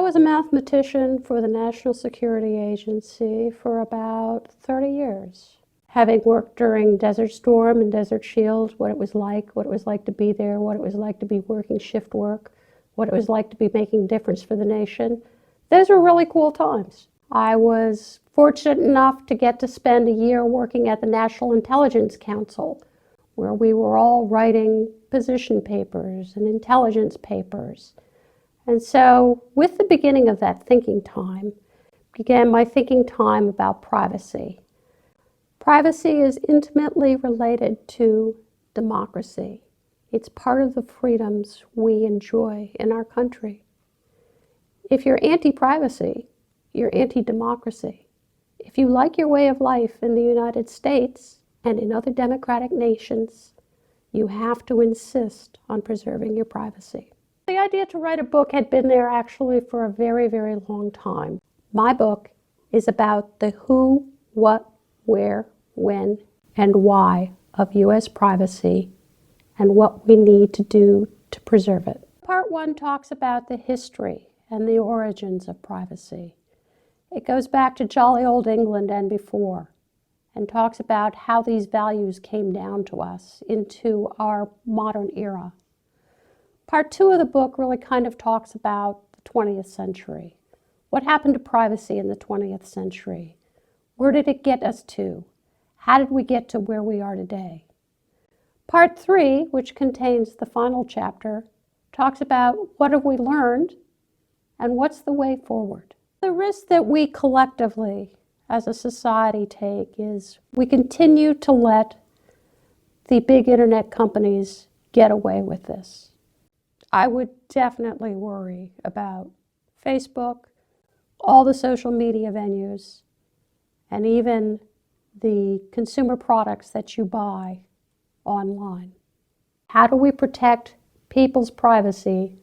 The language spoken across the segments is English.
was a mathematician for the National Security Agency for about 30 years. Having worked during Desert Storm and Desert Shield, what it was like to be there, what it was like to be working shift work, what it was like to be making a difference for the nation. Those were really cool times. I was fortunate enough to get to spend a year working at the National Intelligence Council, where we were all writing position papers and intelligence papers. And so with the beginning of that thinking time, began my thinking time about privacy. Privacy is intimately related to democracy. It's part of the freedoms we enjoy in our country. If you're anti-privacy, you're anti-democracy. If you like your way of life in the United States and in other democratic nations, you have to insist on preserving your privacy. The idea to write a book had been there actually for a very, very long time. My book is about the who, what, where, when, and why of U.S. privacy and what we need to do to preserve it. Part 1 talks about the history and the origins of privacy. It goes back to jolly old England and before, and talks about how these values came down to us into our modern era. Part 2 of the book really kind of talks about the 20th century. What happened to privacy in the 20th century? Where did it get us to? How did we get to where we are today? Part 3, which contains the final chapter, talks about what have we learned and what's the way forward. The risk that we collectively as a society take is we continue to let the big internet companies get away with this. I would definitely worry about Facebook, all the social media venues, and even the consumer products that you buy online. How do we protect people's privacy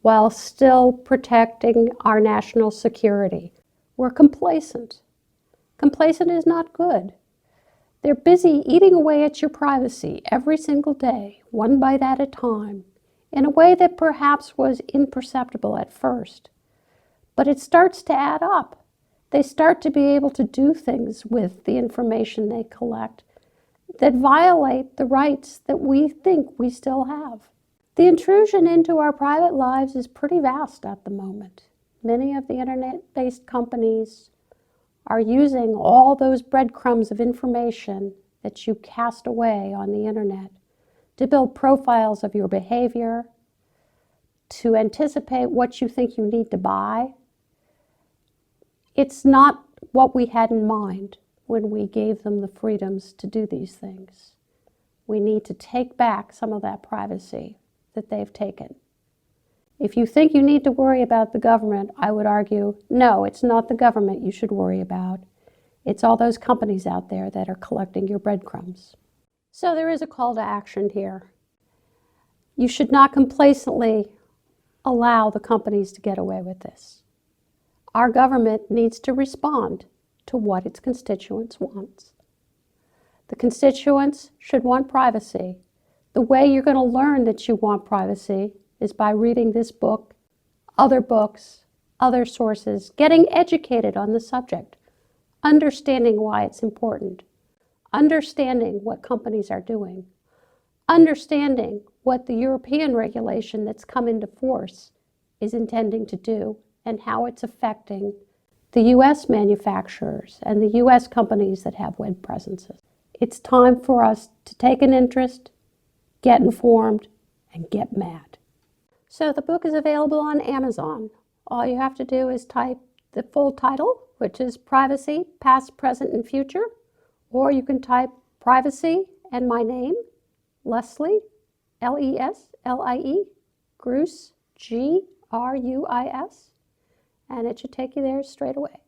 while still protecting our national security? We're complacent. Complacent is not good. They're busy eating away at your privacy every single day, one bite at a time, in a way that perhaps was imperceptible at first. But it starts to add up. They start to be able to do things with the information they collect that violate the rights that we think we still have. The intrusion into our private lives is pretty vast at the moment. Many of the internet-based companies are using all those breadcrumbs of information that you cast away on the internet to build profiles of your behavior, to anticipate what you think you need to buy. It's not what we had in mind when we gave them the freedoms to do these things. We need to take back some of that privacy that they've taken. If you think you need to worry about the government, I would argue, no, it's not the government you should worry about. It's all those companies out there that are collecting your breadcrumbs. So there is a call to action here. You should not complacently allow the companies to get away with this. Our government needs to respond to what its constituents want. The constituents should want privacy. The way you're going to learn that you want privacy is by reading this book, other books, other sources, getting educated on the subject, understanding why it's important, understanding what companies are doing, understanding what the European regulation that's come into force is intending to do and how it's affecting the U.S. manufacturers and the U.S. companies that have web presences. It's time for us to take an interest, get informed, and get mad. So the book is available on Amazon. All you have to do is type the full title, which is Privacy, Past, Present, and Future, or you can type Privacy and my name, Leslie, L-E-S-L-I-E, Gruis, G-R-U-I-S, and it should take you there straight away.